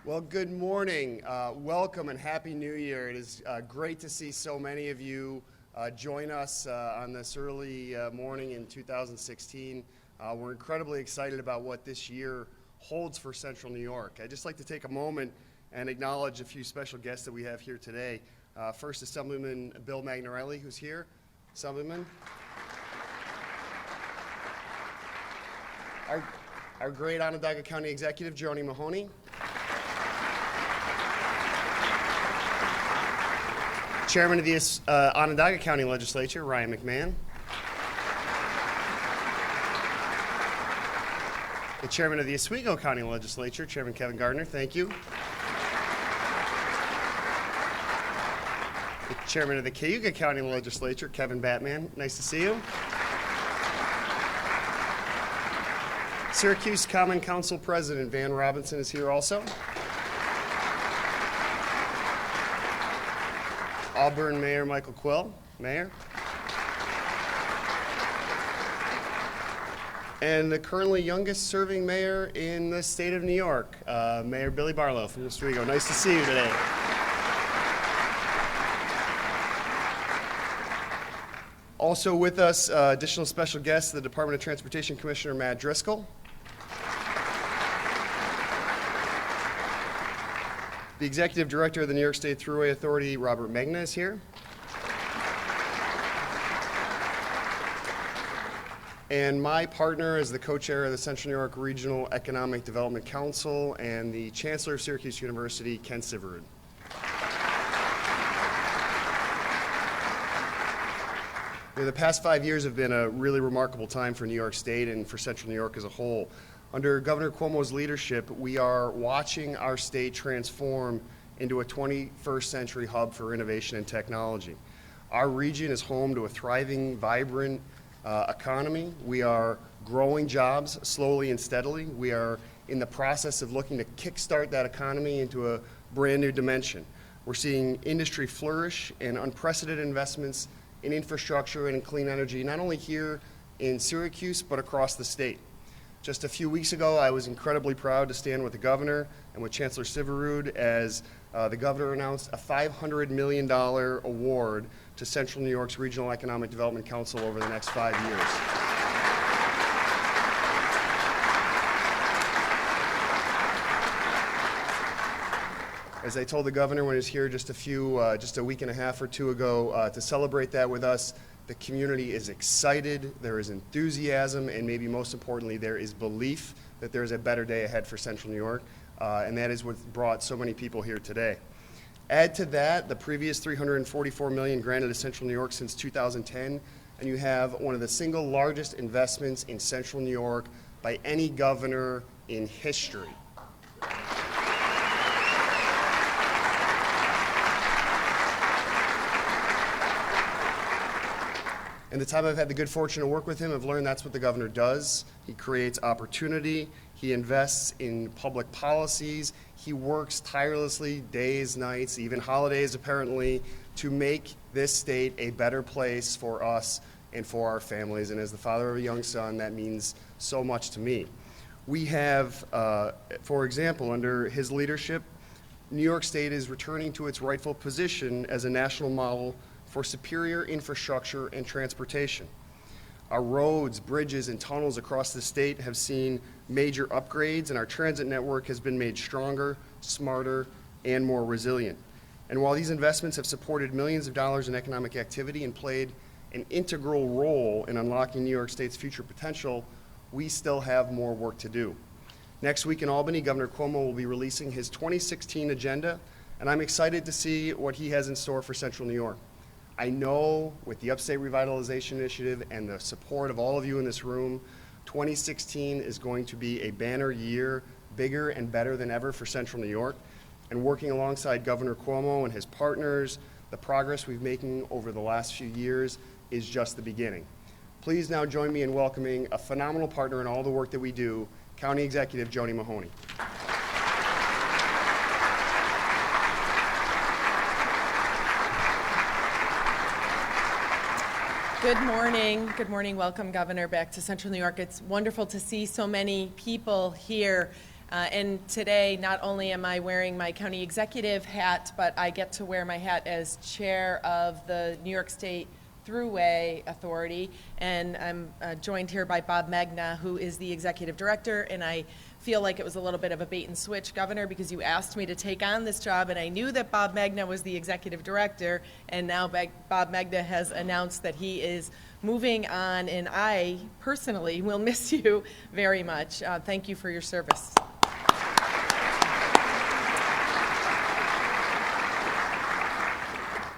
Well, good morning. Welcome and Happy New Year. It is great to see so many of you join us on this early morning in 2016. We're incredibly excited about what this year holds for Central New York. I'd just like to take a moment and acknowledge a few special guests that we have here today. First, Assemblyman Bill Magnarelli, who's here. Assemblyman. Our great Onondaga County Executive, Joni Mahoney. Chairman of the Onondaga County Legislature, Ryan McMahon. The Chairman of the Oswego County Legislature, Chairman Kevin Gardner, thank you. The Chairman of the Cayuga County Legislature, Kevin Batman, nice to see you. Syracuse Common Council President Van Robinson is here also. Auburn Mayor Michael Quill, Mayor. And the currently youngest serving mayor in the state of New York, Mayor Billy Barlow from Oswego. Nice to see you today. Also with us, additional special guests, the Department of Transportation Commissioner Matt Driscoll. The Executive Director of the New York State Thruway Authority, Robert Megna, is here. And my partner is the co-chair of the Central New York Regional Economic Development Council and the Chancellor of Syracuse University, Ken Syverud. The past 5 years have been a really remarkable time for New York State and for Central New York as a whole. Under Governor Cuomo's leadership, we are watching our state transform into a 21st century hub for innovation and technology. Our region is home to a thriving, vibrant economy. We are growing jobs slowly and steadily. We are in the process of looking to kickstart that economy into a brand new dimension. We're seeing industry flourish and unprecedented investments in infrastructure and in clean energy, not only here in Syracuse, but across the state. Just a few weeks ago, I was incredibly proud to stand with the governor and with Chancellor Syverud as the governor announced a $500 million award to Central New York's Regional Economic Development Council over the next 5 years. As I told the governor when he was here just a week and a half or two ago, to celebrate that with us, the community is excited, there is enthusiasm, and maybe most importantly, there is belief that there is a better day ahead for Central New York, and that is what brought so many people here today. Add to that the previous $344 million granted to Central New York since 2010, and you have one of the single largest investments in Central New York by any governor in history. In the time I've had the good fortune to work with him, I've learned that's what the governor does. He creates opportunity, he invests in public policies, he works tirelessly days, nights, even holidays apparently, to make this state a better place for us and for our families. And as the father of a young son, that means so much to me. We have, for example, under his leadership, New York State is returning to its rightful position as a national model for superior infrastructure and transportation. Our roads, bridges, and tunnels across the state have seen major upgrades, and our transit network has been made stronger, smarter, and more resilient. And while these investments have supported millions of dollars in economic activity and played an integral role in unlocking New York State's future potential, we still have more work to do. Next week in Albany, Governor Cuomo will be releasing his 2016 agenda, and I'm excited to see what he has in store for Central New York. I know with the Upstate Revitalization Initiative and the support of all of you in this room, 2016 is going to be a banner year, bigger and better than ever for Central New York. And working alongside Governor Cuomo and his partners, the progress we've making over the last few years is just the beginning. Please now join me in welcoming a phenomenal partner in all the work that we do, County Executive Joni Mahoney. Good morning. Good morning. Welcome, Governor, back to Central New York. It's wonderful to see so many people here. And today, not only am I wearing my county executive hat, but I get to wear my hat as chair of the New York State Thruway Authority. And I'm joined here by Bob Magna, who is the executive director. And I feel like it was a little bit of a bait and switch, Governor, because you asked me to take on this job, and I knew that Bob Magna was the executive director, and now Bob Magna has announced that he is moving on, and I personally will miss you very much. Thank you for your service.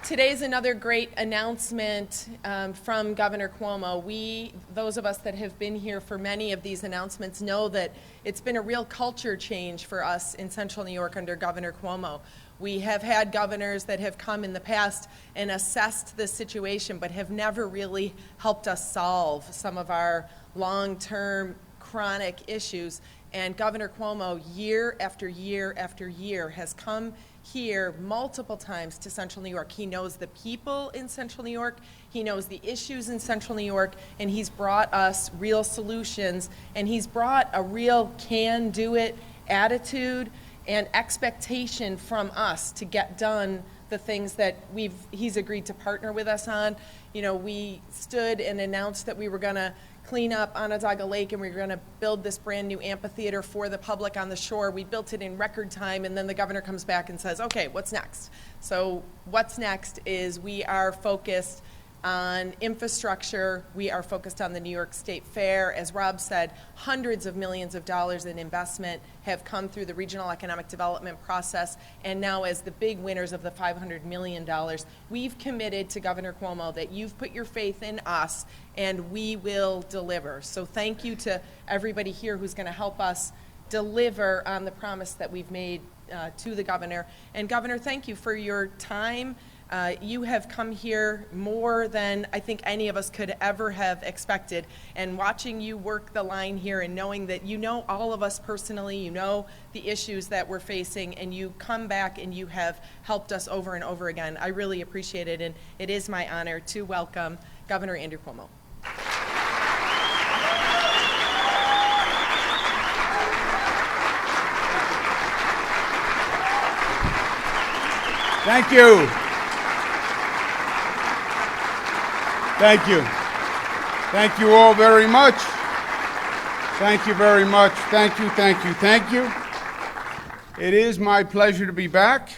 Today's another great announcement from Governor Cuomo. Those of us that have been here for many of these announcements know that it's been a real culture change for us in Central New York under Governor Cuomo. We have had governors that have come in the past and assessed the situation, but have never really helped us solve some of our long-term chronic issues. And Governor Cuomo, year after year after year, has come here multiple times to Central New York. He knows the people in Central New York, he knows the issues in Central New York, and he's brought us real solutions, and he's brought a real can-do-it attitude and expectation from us to get done the things that he's agreed to partner with us on. You know, we stood and announced that we were going to clean up Onondaga Lake, and we were going to build this brand new amphitheater for the public on the shore. We built it in record time, and then the governor comes back and says, okay, what's next? So what's next is we are focused on infrastructure. We are focused on the New York State Fair. As Rob said, hundreds of millions of dollars in investment have come through the regional economic development process, and now as the big winners of the $500 million, we've committed to Governor Cuomo that you've put your faith in us, and we will deliver. So thank you to everybody here who's going to help us deliver on the promise that we've made to the governor. And Governor, thank you for your time. You have come here more than I think any of us could ever have expected. And watching you work the line here and knowing that you know all of us personally, you know the issues that we're facing, and you come back and you have helped us over and over again. I really appreciate it, and it is my honor to welcome Governor Andrew Cuomo. Thank you. Thank you. Thank you all very much. Thank you very much. Thank you, thank you, thank you. It is my pleasure to be back.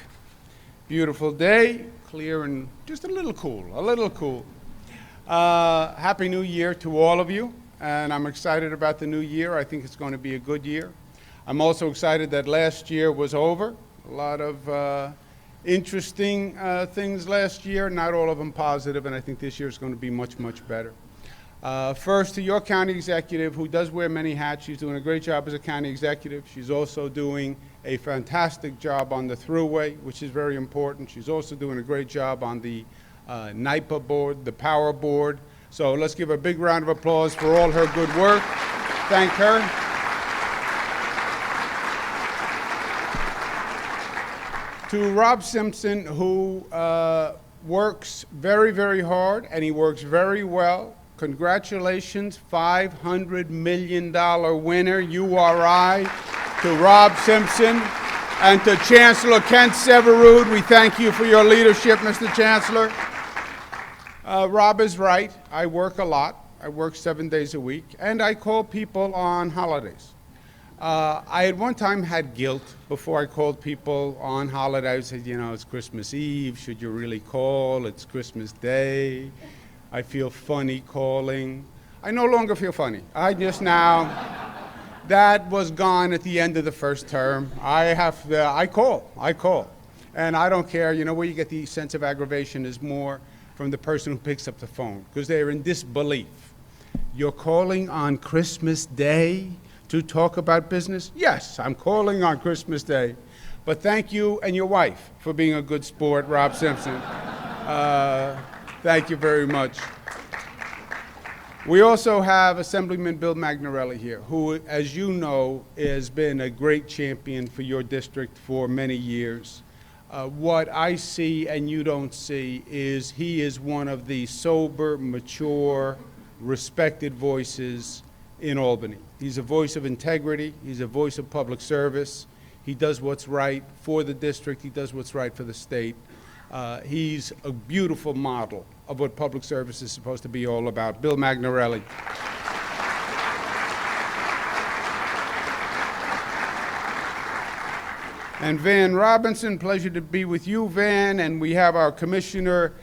Beautiful day, clear and just a little cool, a little cool. Happy New Year to all of you, and I'm excited about the new year. I think it's going to be a good year. I'm also excited that last year was over. A lot of interesting things last year, not all of them positive, and I think this year is going to be much, much better. First, to your county executive, who does wear many hats. She's doing a great job as a county executive. She's also doing a fantastic job on the Thruway, which is very important. She's also doing a great job on the NIPA board, the power board. So let's give a big round of applause for all her good work. Thank her. To Rob Simpson, who works very, very hard, and he works very well. Congratulations, $500 million winner, URI, to Rob Simpson. And to Chancellor Kent Severud, we thank you for your leadership, Mr. Chancellor. Rob is right. I work a lot. I work 7 days a week, and I call people on holidays. I at one time had guilt before I called people on holidays. I said, you know, it's Christmas Eve. Should you really call? It's Christmas Day. I feel funny calling. I no longer feel funny. That was gone at the end of the first term. I call. And I don't care. You know where you get the sense of aggravation is more from the person who picks up the phone, because they're in disbelief. You're calling on Christmas Day to talk about business? Yes, I'm calling on Christmas Day. But thank you and your wife for being a good sport, Rob Simpson. Thank you very much. We also have Assemblyman Bill Magnarelli here, who, as you know, has been a great champion for your district for many years. What I see and you don't see is he is one of the sober, mature, respected voices in Albany. He's a voice of integrity. He's a voice of public service. He does what's right for the district. He does what's right for the state. He's a beautiful model of what public service is supposed to be all about. Bill Magnarelli. And Van Robinson, pleasure to be with you, Van. And we have our Commissioner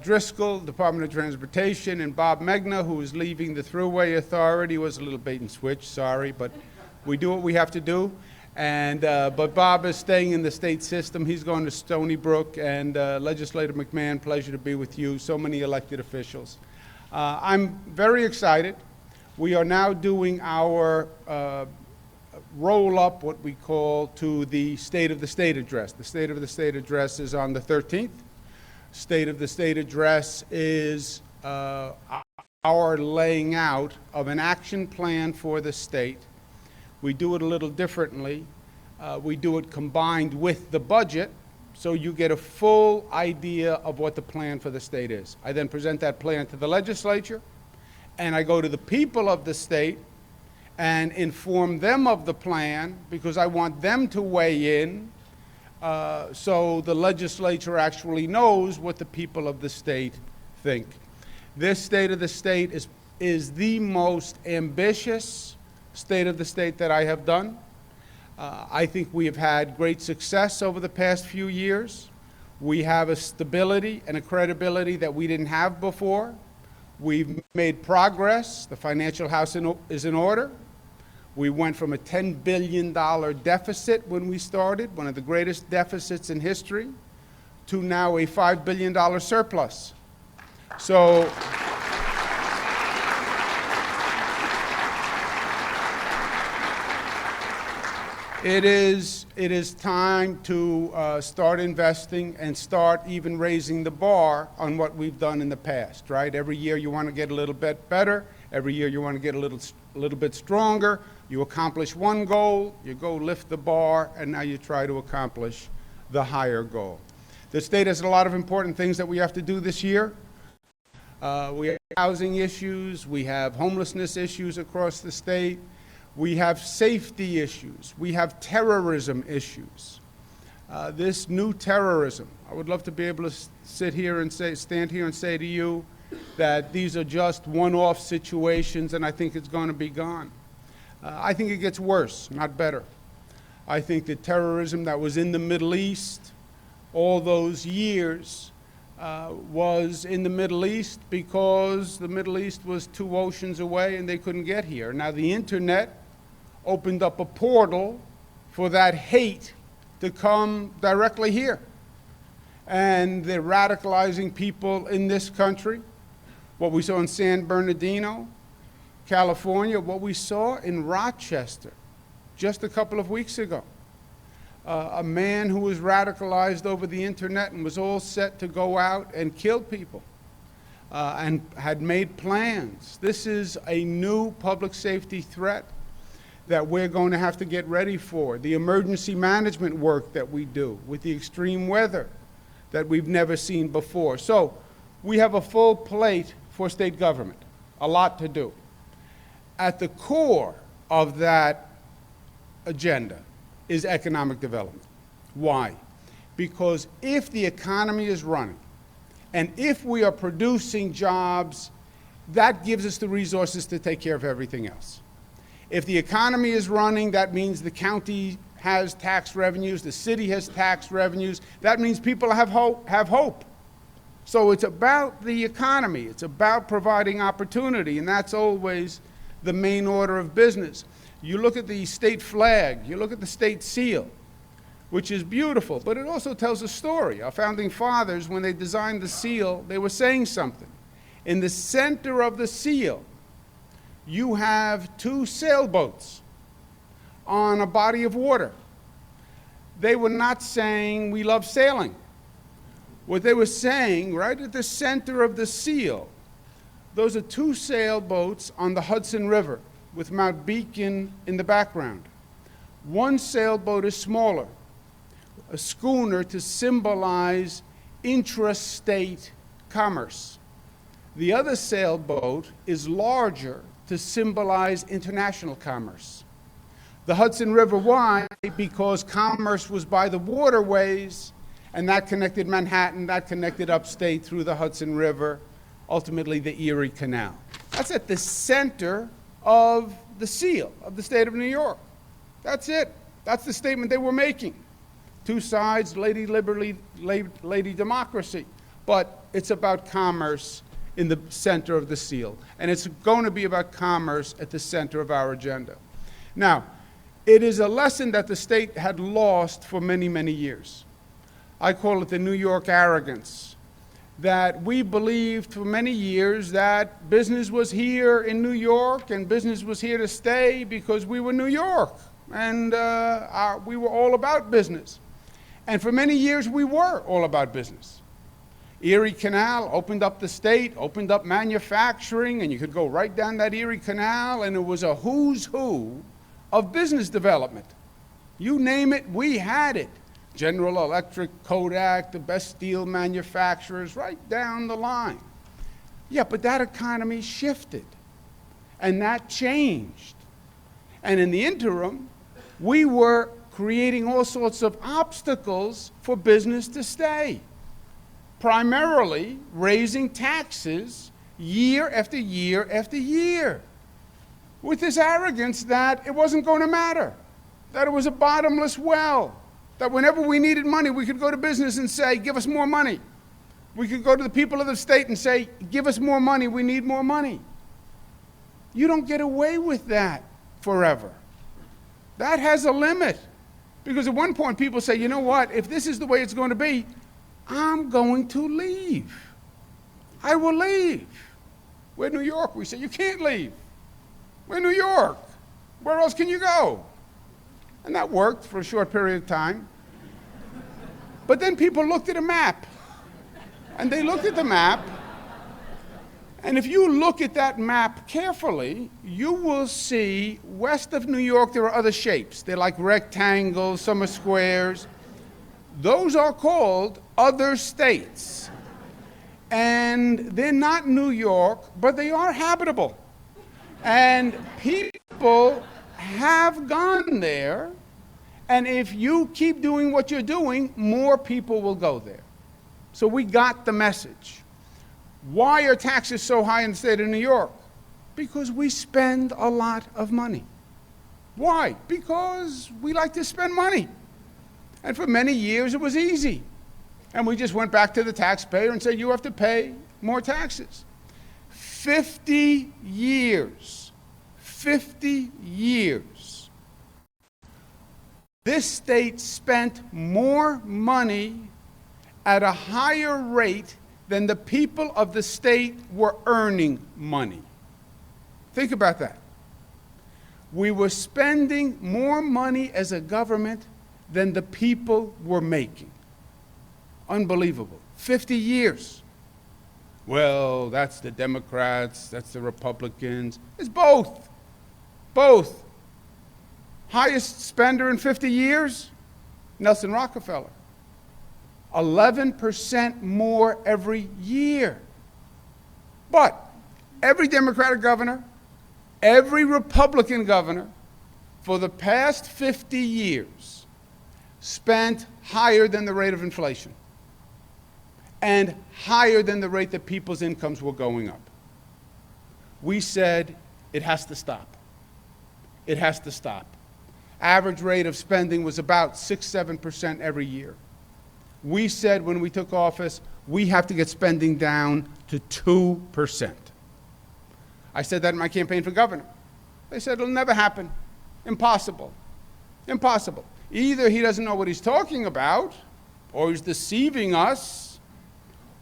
Driscoll, Department of Transportation, and Bob Megna, who is leaving the Thruway Authority. It was a little bait and switch, sorry, but we do what we have to do. And but Bob is staying in the state system. He's going to Stony Brook. And Legislator McMahon, pleasure to be with you. So many elected officials. I'm very excited. We are now doing our roll up, what we call, to the State of the State address. The State of the State address is on the 13th. State of the State address is our laying out of an action plan for the state. We do it a little differently. We do it combined with the budget, so you get a full idea of what the plan for the state is. I then present that plan to the legislature, and I go to the people of the state and inform them of the plan, because I want them to weigh in, so the legislature actually knows what the people of the state think. This State of the State is the most ambitious State of the State that I have done. I think we have had great success over the past few years. We have a stability and a credibility that we didn't have before. We've made progress. The financial house is in order. We went from a $10 billion deficit when we started, one of the greatest deficits in history, to now a $5 billion surplus. So it is time to start investing and start even raising the bar on what we've done in the past, right? Every year you want to get a little bit better. Every year you want to get a little bit stronger. You accomplish one goal, you go lift the bar, and now you try to accomplish the higher goal. The state has a lot of important things that we have to do this year. We have housing issues, we have homelessness issues across the state, we have safety issues, we have terrorism issues. This new terrorism, I would love to be able to stand here and say to you that these are just one-off situations and I think it's going to be gone. I think it gets worse, not better. I think the terrorism that was in the Middle East all those years was in the Middle East because the Middle East was 2 oceans away and they couldn't get here. Now the internet opened up a portal for that hate to come directly here. And they're radicalizing people in this country. What we saw in San Bernardino, California, what we saw in Rochester just a couple of weeks ago. A man who was radicalized over the internet and was all set to go out and kill people and had made plans. This is a new public safety threat that we're going to have to get ready for. The emergency management work that we do with the extreme weather that we've never seen before. So we have a full plate for state government, a lot to do. At the core of that agenda is economic development. Why? Because if the economy is running, and if we are producing jobs, that gives us the resources to take care of everything else. If the economy is running, that means the county has tax revenues, the city has tax revenues. That means people have hope. So it's about the economy. It's about providing opportunity, and that's always the main order of business. You look at the state flag, you look at the state seal, which is beautiful, but it also tells a story. Our founding fathers, when they designed the seal, they were saying something. In the center of the seal, you have 2 sailboats on a body of water. They were not saying we love sailing. What they were saying, right at the center of the seal, those are 2 sailboats on the Hudson River with Mount Beacon in the background. One sailboat is smaller, a schooner to symbolize intrastate commerce. The other sailboat is larger to symbolize international commerce. The Hudson River, why? Because commerce was by the waterways, and that connected Manhattan, that connected upstate through the Hudson River, ultimately the Erie Canal. That's at the center of the seal of the state of New York. That's it. That's the statement they were making. Two sides, lady liberty, lady democracy. But it's about commerce in the center of the seal. And it's going to be about commerce at the center of our agenda. Now, it is a lesson that the state had lost for many, many years. I call it the New York arrogance, that we believed for many years that business was here in New York and business was here to stay because we were New York and we were all about business. And for many years we were all about business. Erie Canal opened up the state, opened up manufacturing, and you could go right down that Erie Canal and it was a who's who of business development. You name it, we had it. General Electric, Kodak, the best steel manufacturers, right down the line. Yeah, but that economy shifted, and that changed. And in the interim, we were creating all sorts of obstacles for business to stay, primarily raising taxes year after year after year, with this arrogance that it wasn't going to matter, that it was a bottomless well, that whenever we needed money, we could go to business and say, give us more money. We could go to the people of the state and say, give us more money, we need more money. You don't get away with that forever. That has a limit. Because at one point people say, you know what, if this is the way it's going to be, I'm going to leave. I will leave. We're New York. We say, you can't leave. We're New York. Where else can you go? And that worked for a short period of time. But then people looked at a map. And they looked at the map. And if you look at that map carefully, you will see west of New York there are other shapes. They're like rectangles, some are squares. Those are called other states. And they're not New York, but they are habitable. And people have gone there, and if you keep doing what you're doing, more people will go there. So we got the message. Why are taxes so high in the state of New York? Because we spend a lot of money. Why? Because we like to spend money. And for many years it was easy. And we just went back to the taxpayer and said, you have to pay more taxes. 50 years. 50 years. This state spent more money at a higher rate than the people of the state were earning money. Think about that. We were spending more money as a government than the people were making. Unbelievable. 50 years. Well, that's the Democrats, that's the Republicans. It's both. Both. Highest spender in 50 years? Nelson Rockefeller. 11% more every year. But every Democratic governor, every Republican governor, for the past 50 years, spent higher than the rate of inflation and higher than the rate that people's incomes were going up. We said it has to stop. It has to stop. Average rate of spending was about 6-7% every year. We said when we took office, we have to get spending down to 2%. I said that in my campaign for governor. They said it'll never happen. Impossible. Impossible. Either he doesn't know what he's talking about, or he's deceiving us,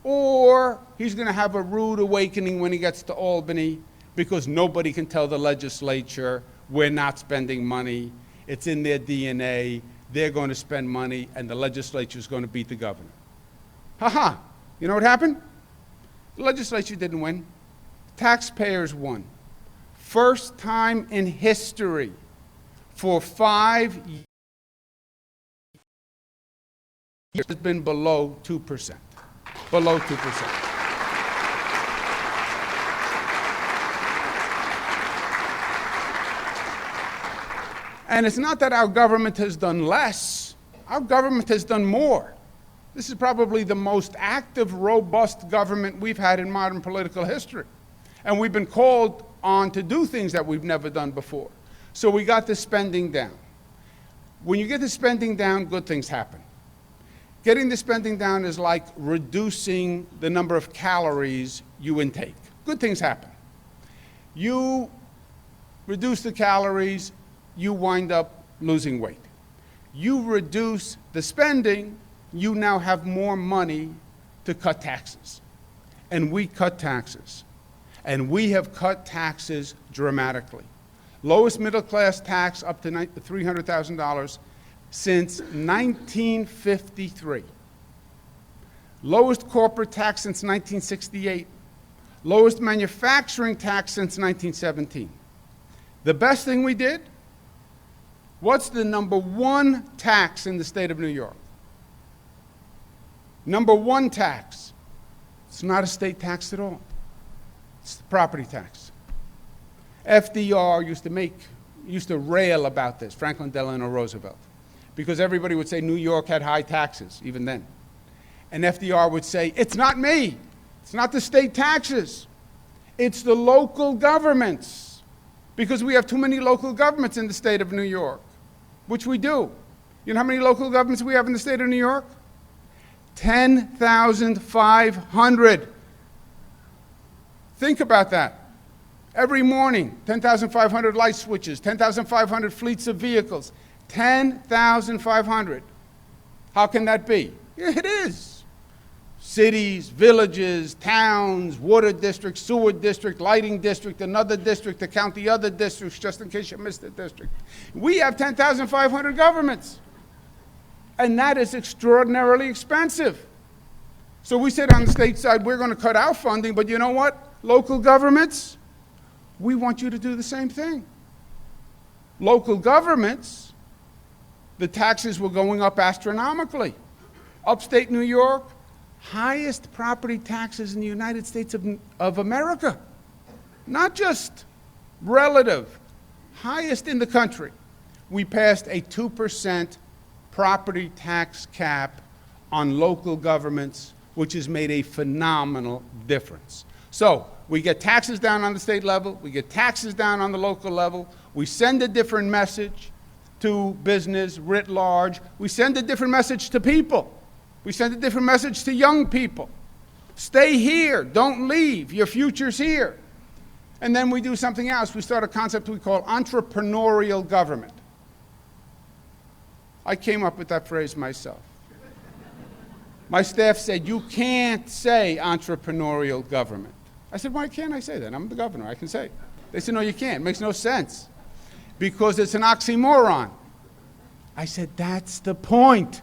or he's going to have a rude awakening when he gets to Albany because nobody can tell the legislature we're not spending money. It's in their DNA. They're going to spend money, and the legislature is going to beat the governor. Ha-ha. You know what happened? The legislature didn't win. Taxpayers won. First time in history for 5 years has been below 2%. Below 2%. And it's not that our government has done less. Our government has done more. This is probably the most active, robust government we've had in modern political history. And we've been called on to do things that we've never done before. So we got the spending down. When you get the spending down, good things happen. Getting the spending down is like reducing the number of calories you intake. Good things happen. You reduce the calories, you wind up losing weight. You reduce the spending, you now have more money to cut taxes. And we cut taxes. And we have cut taxes dramatically. Lowest middle class tax up to $300,000 since 1953. Lowest corporate tax since 1968. Lowest manufacturing tax since 1917. The best thing we did, what's the number one tax in the state of New York? Number one tax. It's not a state tax at all. It's the property tax. FDR used to rail about this, Franklin Delano Roosevelt, because everybody would say New York had high taxes, even then. And FDR would say, it's not me. It's not the state taxes. It's the local governments, because we have too many local governments in the state of New York, which we do. You know how many local governments we have in the state of New York? 10,500. Think about that. Every morning, 10,500 light switches, 10,500 fleets of vehicles, 10,500. How can that be? It is. Cities, villages, towns, water district, sewer district, lighting district, another district to count the other districts just in case you missed a district. We have 10,500 governments. And that is extraordinarily expensive. So we said on the state side, we're going to cut our funding, but you know what? Local governments, we want you to do the same thing. Local governments, the taxes were going up astronomically. Upstate New York, highest property taxes in the United States of America. Not just relative, highest in the country. We passed a 2% property tax cap on local governments, which has made a phenomenal difference. So we get taxes down on the state level, we get taxes down on the local level, we send a different message to business writ large, we send a different message to people, we send a different message to young people. Stay here, don't leave, your future's here. And then we do something else, we start a concept we call entrepreneurial government. I came up with that phrase myself. My staff said, you can't say entrepreneurial government. I said, why can't I say that? I'm the governor, I can say it. They said, no, you can't, it makes no sense. Because it's an oxymoron. I said, that's the point.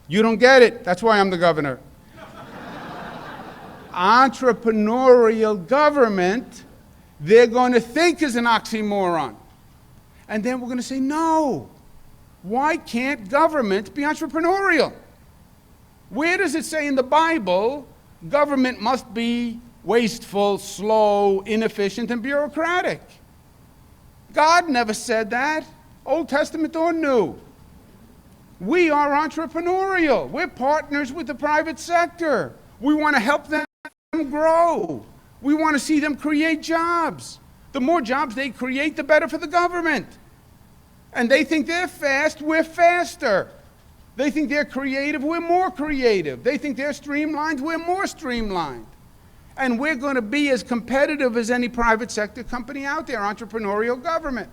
You don't get it, that's why I'm the governor. Entrepreneurial government, they're going to think is an oxymoron. And then we're going to say, no. Why can't government be entrepreneurial? Where does it say in the Bible government must be wasteful, slow, inefficient, and bureaucratic? God never said that, Old Testament or New. We are entrepreneurial. We're partners with the private sector. We want to help them grow. We want to see them create jobs. The more jobs they create, the better for the government. And they think they're fast, we're faster. They think they're creative, we're more creative. They think they're streamlined, we're more streamlined. And we're going to be as competitive as any private sector company out there, entrepreneurial government.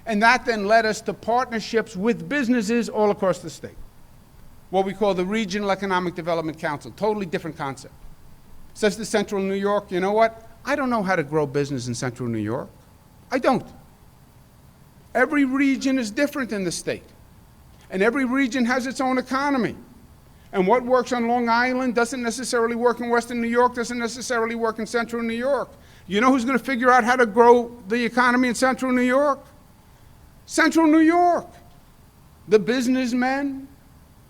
And that then led us to partnerships with businesses all across the state. What we call the Regional Economic Development Council, totally different concept. Says to Central New York, you know what? I don't know how to grow business in Central New York. I don't. Every region is different in the state. And every region has its own economy. And what works on Long Island doesn't necessarily work in Western New York, doesn't necessarily work in Central New York. You know who's going to figure out how to grow the economy in Central New York? Central New York. The businessmen,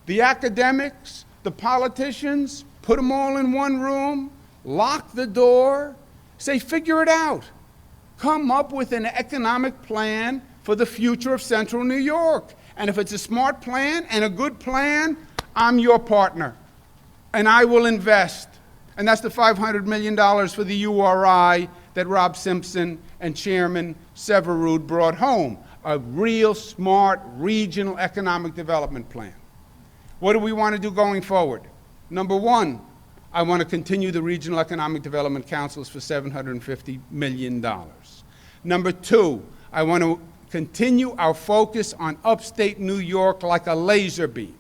the academics, the politicians, put them all in one room, lock the door, say, figure it out. Come up with an economic plan for the future of Central New York. And if it's a smart plan and a good plan, I'm your partner. And I will invest. And that's the $500 million for the URI that Rob Simpson and Chairman Severud brought home. A real smart regional economic development plan. What do we want to do going forward? Number one, I want to continue the Regional Economic Development Councils for $750 million. Number two, I want to continue our focus on upstate New York like a laser beam.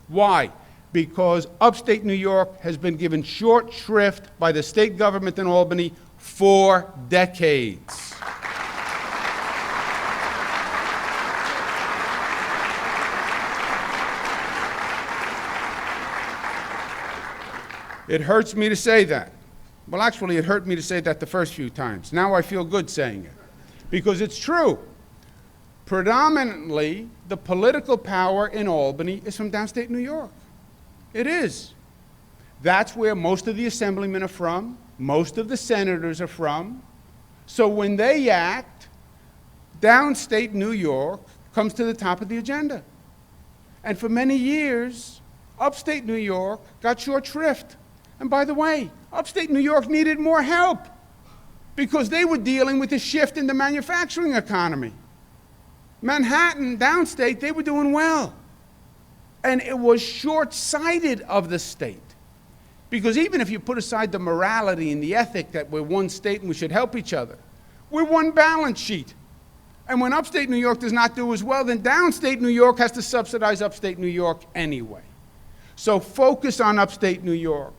Why? Because upstate New York has been given short shrift by the state government in Albany for decades. It hurts me to say that. Well, actually, it hurt me to say that the first few times. Now I feel good saying it, because it's true. Predominantly, the political power in Albany is from downstate New York. It is. That's where most of the assemblymen are from, most of the senators are from. So when they act, downstate New York comes to the top of the agenda. And for many years, upstate New York got short shrift. And by the way, upstate New York needed more help because they were dealing with a shift in the manufacturing economy. Manhattan, downstate, they were doing well. And it was short-sighted of the state. Because even if you put aside the morality and the ethic that we're one state and we should help each other, we're one balance sheet. And when upstate New York does not do as well, then downstate New York has to subsidize upstate New York anyway. So focus on upstate New York.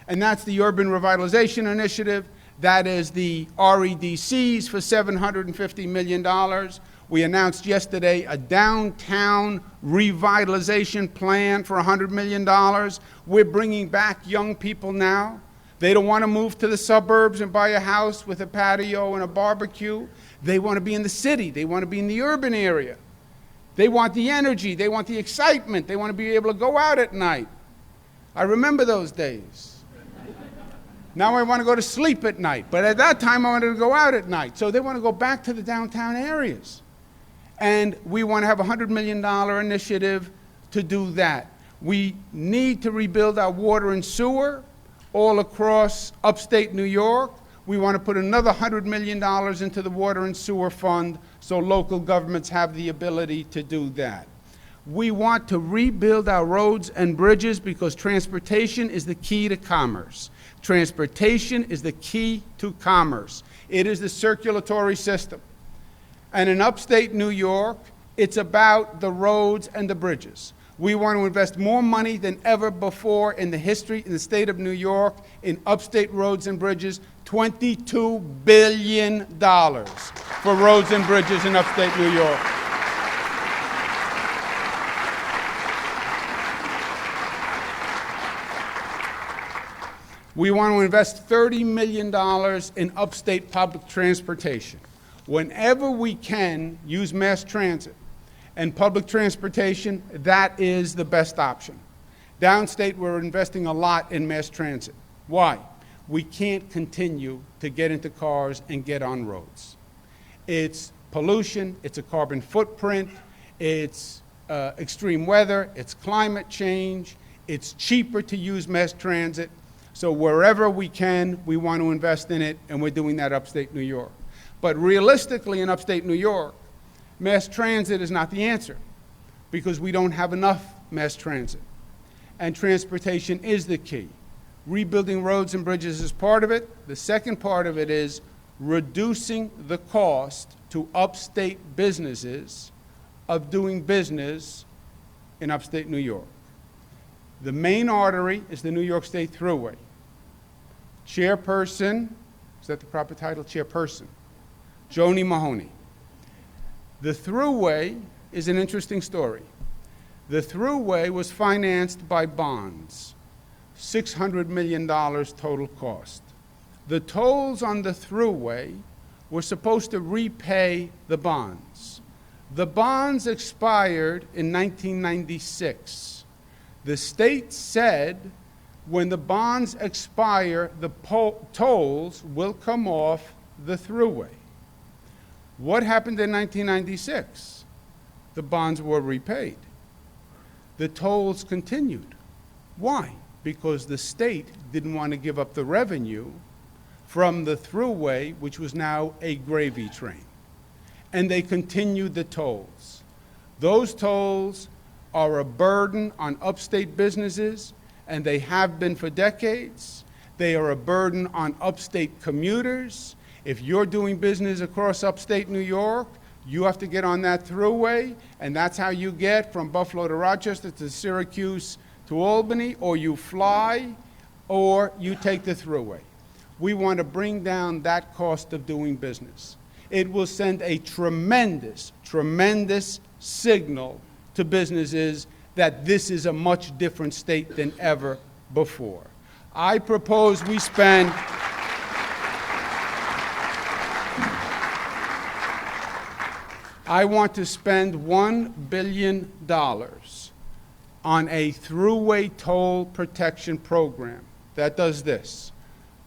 And that's the Urban Revitalization Initiative. That is the REDCs for $750 million. We announced yesterday a downtown revitalization plan for $100 million. We're bringing back young people now. They don't want to move to the suburbs and buy a house with a patio and a barbecue. They want to be in the city. They want to be in the urban area. They want the energy. They want the excitement. They want to be able to go out at night. I remember those days. Now I want to go to sleep at night. But at that time, I wanted to go out at night. So they want to go back to the downtown areas. And we want to have a $100 million initiative to do that. We need to rebuild our water and sewer all across upstate New York. We want to put another $100 million into the water and sewer fund so local governments have the ability to do that. We want to rebuild our roads and bridges because transportation is the key to commerce. Transportation is the key to commerce. It is the circulatory system. And in upstate New York, it's about the roads and the bridges. We want to invest more money than ever before in the history in the state of New York in upstate roads and bridges, $22 billion for roads and bridges in upstate New York. We want to invest $30 million in upstate public transportation. Whenever we can use mass transit and public transportation, that is the best option. Downstate, we're investing a lot in mass transit. Why? We can't continue to get into cars and get on roads. It's pollution, it's a carbon footprint, it's extreme weather, it's climate change, it's cheaper to use mass transit. So wherever we can, we want to invest in it, and we're doing that upstate New York. But realistically, in upstate New York, mass transit is not the answer because we don't have enough mass transit. And transportation is the key. Rebuilding roads and bridges is part of it. The second part of it is reducing the cost to upstate businesses of doing business in upstate New York. The main artery is the New York State Thruway. Chairperson, is that the proper title? Chairperson, Joni Mahoney. The Thruway is an interesting story. The Thruway was financed by bonds, $600 million total cost. The tolls on the Thruway were supposed to repay the bonds. The bonds expired in 1996. The state said when the bonds expire, the tolls will come off the Thruway. What happened in 1996? The bonds were repaid. The tolls continued. Why? Because the state didn't want to give up the revenue from the Thruway, which was now a gravy train. And they continued the tolls. Those tolls are a burden on upstate businesses, and they have been for decades. They are a burden on upstate commuters. If you're doing business across upstate New York, you have to get on that Thruway, and that's how you get from Buffalo to Rochester to Syracuse to Albany, or you fly, or you take the Thruway. We want to bring down that cost of doing business. It will send a tremendous, tremendous signal to businesses that this is a much different state than ever before. I propose we spend I want to spend $1 billion on a Thruway toll protection program that does this.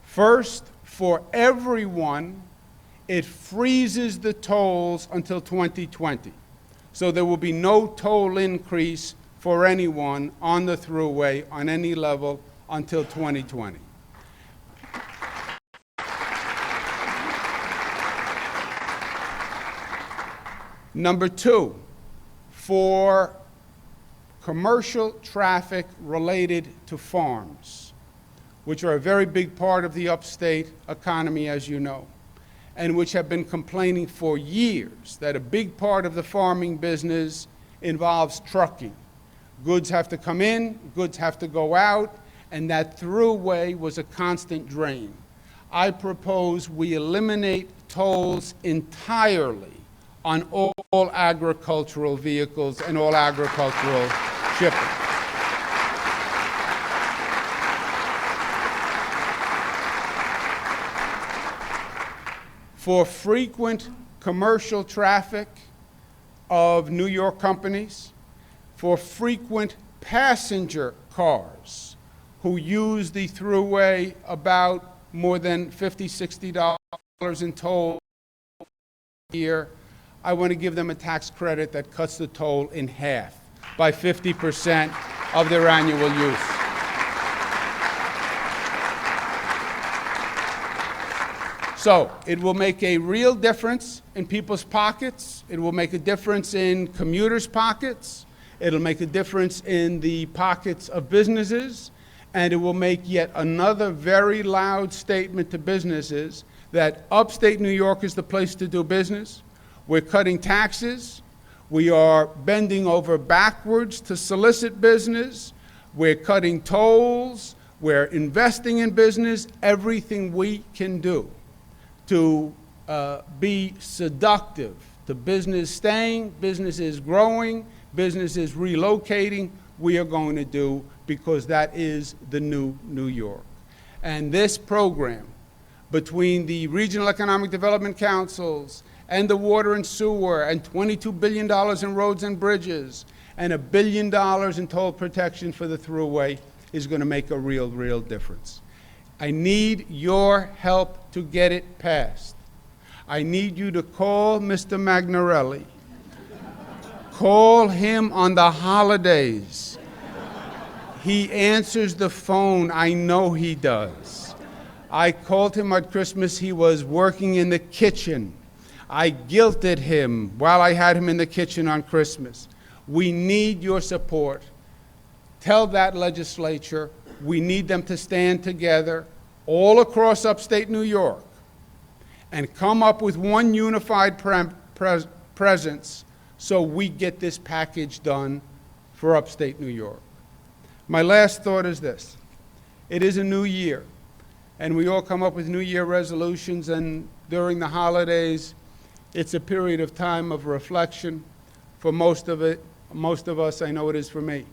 First, for everyone, it freezes the tolls until 2020. So there will be no toll increase for anyone on the Thruway on any level until 2020. Number two, for commercial traffic related to farms, which are a very big part of the upstate economy, as you know, and which have been complaining for years that a big part of the farming business involves trucking. Goods have to come in, goods have to go out, and that Thruway was a constant drain. I propose we eliminate tolls entirely on all agricultural vehicles and all agricultural shipping. For frequent commercial traffic of New York companies, for frequent passenger cars who use the Thruway about more than $50, $60 in toll a year, I want to give them a tax credit that cuts the toll in half by 50% of their annual use. So it will make a real difference in people's pockets. It will make a difference in commuters' pockets. It'll make a difference in the pockets of businesses. And it will make yet another very loud statement to businesses that upstate New York is the place to do business. We're cutting taxes. We are bending over backwards to solicit business. We're cutting tolls. We're investing in business. Everything we can do to be seductive to business staying, businesses growing, businesses relocating, we are going to do, because that is the new New York. And this program, between the Regional Economic Development Councils and the water and sewer, and $22 billion in roads and bridges, and $1 billion in toll protection for the Thruway, is going to make a real, real difference. I need your help to get it passed. I need you to call Mr. Magnarelli. Call him on the holidays. He answers the phone. I know he does. I called him at Christmas. He was working in the kitchen. I guilted him while I had him in the kitchen on Christmas. We need your support. Tell that legislature we need them to stand together all across upstate New York and come up with one unified presence so we get this package done for upstate New York. My last thought is this. It is a new year, and we all come up with New Year resolutions, and during the holidays, it's a period of time of reflection for most of us. I know it is for me.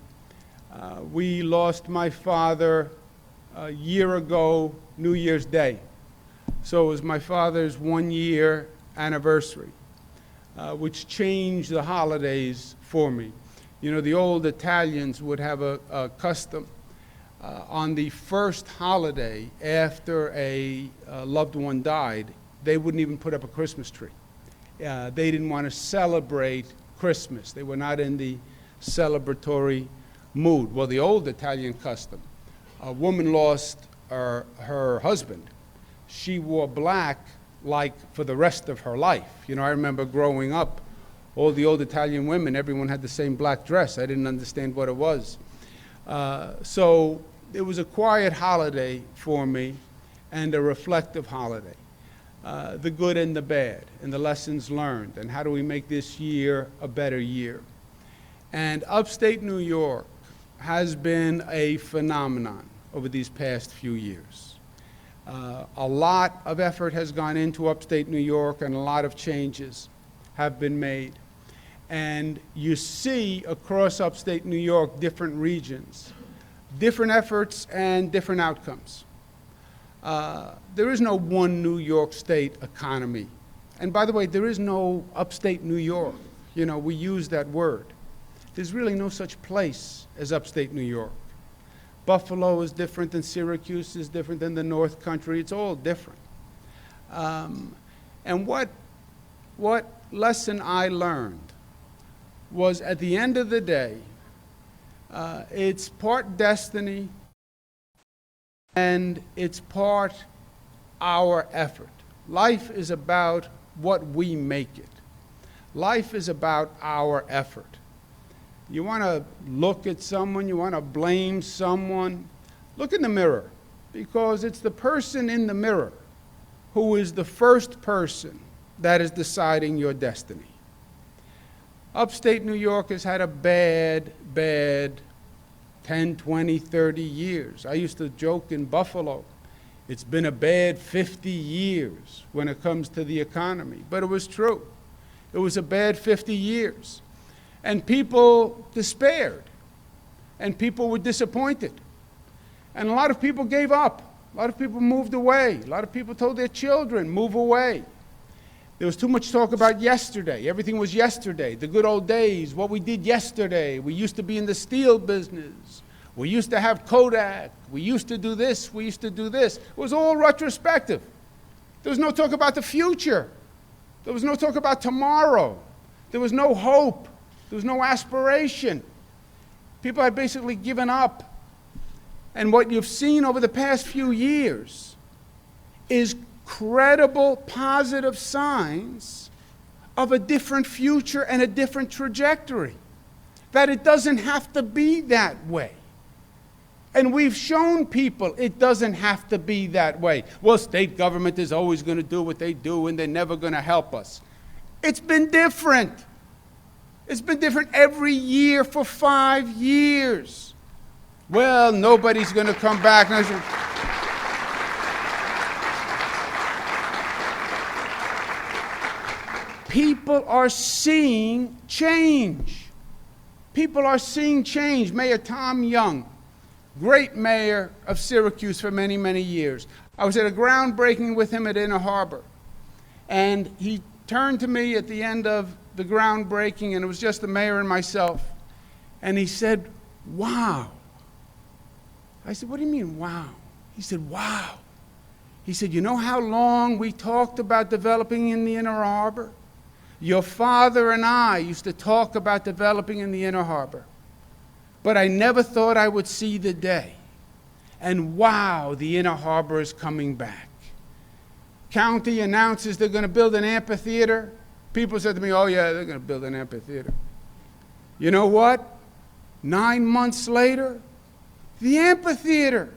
We lost my father a year ago, New Year's Day. So it was my father's 1-year anniversary, which changed the holidays for me. You know, the old Italians would have a custom on the first holiday after a loved one died, they wouldn't even put up a Christmas tree. They didn't want to celebrate Christmas. They were not in the celebratory mood. Well, the old Italian custom, a woman lost her husband. She wore black like for the rest of her life. You know, I remember growing up, all the old Italian women, everyone had the same black dress. I didn't understand what it was. So it was a quiet holiday for me and a reflective holiday. The good and the bad, and the lessons learned, and how do we make this year a better year. And upstate New York has been a phenomenon over these past few years. A lot of effort has gone into upstate New York, and a lot of changes have been made. And you see across upstate New York different regions, different efforts and different outcomes. There is no one New York State economy. And by the way, there is no upstate New York. You know, we use that word. There's really no such place as upstate New York. Buffalo is different than Syracuse, is different than the North Country. It's all different. And what lesson I learned was, at the end of the day, it's part destiny and it's part our effort. Life is about what we make it. Life is about our effort. You want to look at someone, you want to blame someone, look in the mirror, because it's the person in the mirror who is the first person that is deciding your destiny. Upstate New York has had a bad 10, 20, 30 years. I used to joke in Buffalo, it's been a bad 50 years when it comes to the economy, but it was true. It was a bad 50 years. And people despaired, and people were disappointed. And a lot of people gave up. A lot of people moved away. A lot of people told their children, move away. There was too much talk about yesterday. Everything was yesterday, the good old days, what we did yesterday. We used to be in the steel business. We used to have Kodak. We used to do this. We used to do this. It was all retrospective. There was no talk about the future. There was no talk about tomorrow. There was no hope. There was no aspiration. People had basically given up. And what you've seen over the past few years is credible, positive signs of a different future and a different trajectory. That it doesn't have to be that way. And we've shown people it doesn't have to be that way. Well, state government is always going to do what they do, and they're never going to help us. It's been different. It's been different every year for 5 years. Well, nobody's going to come back. People are seeing change. People are seeing change. Mayor Tom Young, great mayor of Syracuse for many, many years. I was at a groundbreaking with him at Inner Harbor, and he turned to me at the end of the groundbreaking, and it was just the mayor and myself, and he said, "Wow." I said, "What do you mean, wow?" He said, "Wow." He said, "You know how long we talked about developing in the Inner Harbor? Your father and I used to talk about developing in the Inner Harbor, but I never thought I would see the day. And wow, the Inner Harbor is coming back. County announces they're going to build an amphitheater. People said to me, oh yeah, they're going to build an amphitheater. You know what? 9 months later, the amphitheater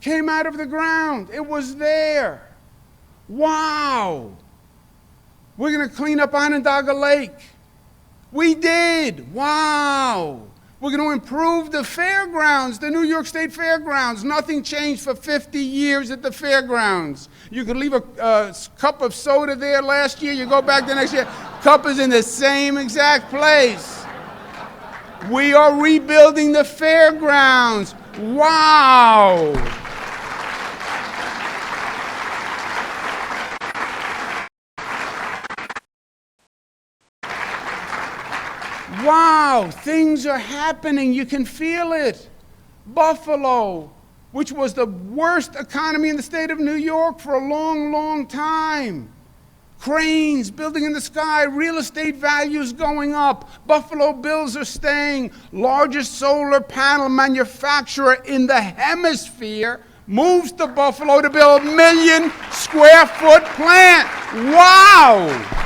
came out of the ground. It was there. Wow. We're going to clean up Onondaga Lake. We did. Wow. We're going to improve the fairgrounds, the New York State Fairgrounds. Nothing changed for 50 years at the fairgrounds. You could leave a cup of soda there last year, you go back the next year, cup is in the same exact place. We are rebuilding the fairgrounds. Wow. Wow, things are happening. You can feel it. Buffalo, which was the worst economy in the state of New York for a long, long time, Cranes building in the sky, real estate values going up. Buffalo Bills are staying. Largest solar panel manufacturer in the hemisphere moves to Buffalo to build a 1 million square foot plant. Wow!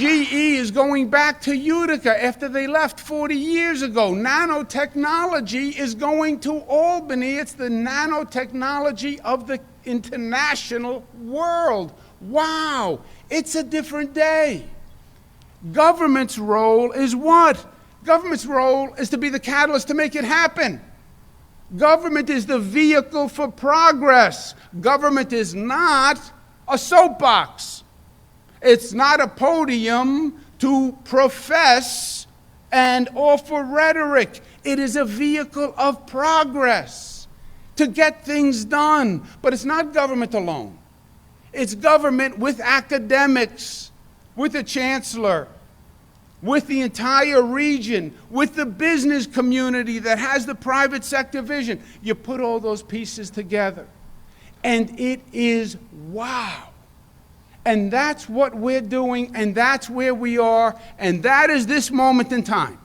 GE is going back to Utica after they left 40 years ago. Nanotechnology is going to Albany. It's the nanotechnology of the international world. Wow, it's a different day. Government's role is what? Government's role is to be the catalyst to make it happen. Government is the vehicle for progress. Government is not a soapbox. It's not a podium to profess and offer rhetoric. It is a vehicle of progress to get things done. But it's not government alone. It's government with academics, with the chancellor, with the entire region, with the business community that has the private sector vision. You put all those pieces together, and it is wow. And that's what we're doing, and that's where we are, and that is this moment in time.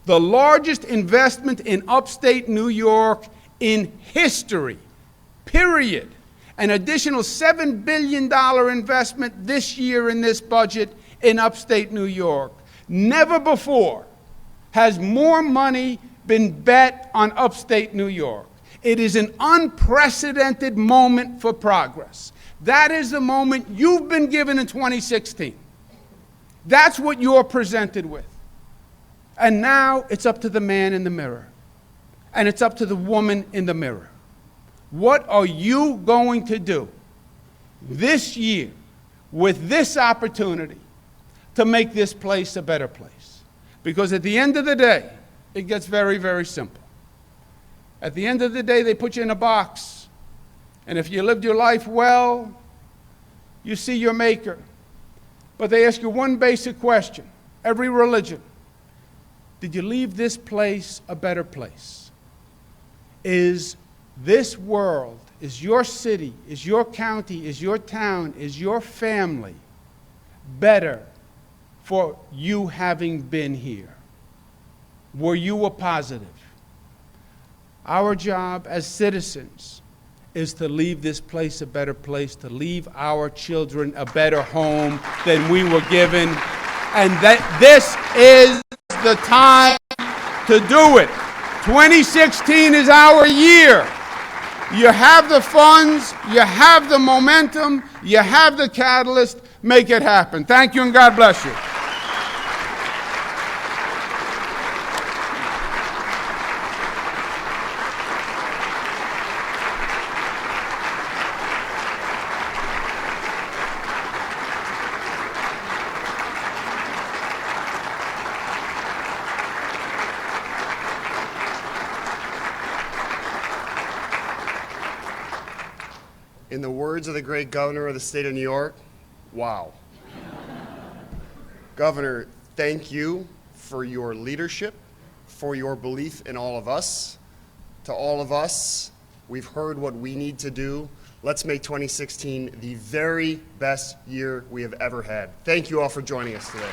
The largest investment in upstate New York in history, period. An additional $7 billion investment this year in this budget in upstate New York. Never before has more money been bet on upstate New York. It is an unprecedented moment for progress. That is the moment you've been given in 2016. That's what you're presented with. And now it's up to the man in the mirror. And it's up to the woman in the mirror. What are you going to do this year with this opportunity to make this place a better place? Because at the end of the day, it gets very, very simple. At the end of the day, they put you in a box. And if you lived your life well, you see your maker. But they ask you one basic question, every religion. Did you leave this place a better place? Is this world, is your city, is your county, is your town, is your family better for you having been here? Were you a positive? Our job as citizens is to leave this place a better place, to leave our children a better home than we were given. And that this is the time to do it. 2016 is our year. You have the funds, you have the momentum, you have the catalyst. Make it happen. Thank you and God bless you. In the words of the great governor of the state of New York, wow. Governor, thank you for your leadership, for your belief in all of us. To all of us, we've heard what we need to do. Let's make 2016 the very best year we have ever had. Thank you all for joining us today.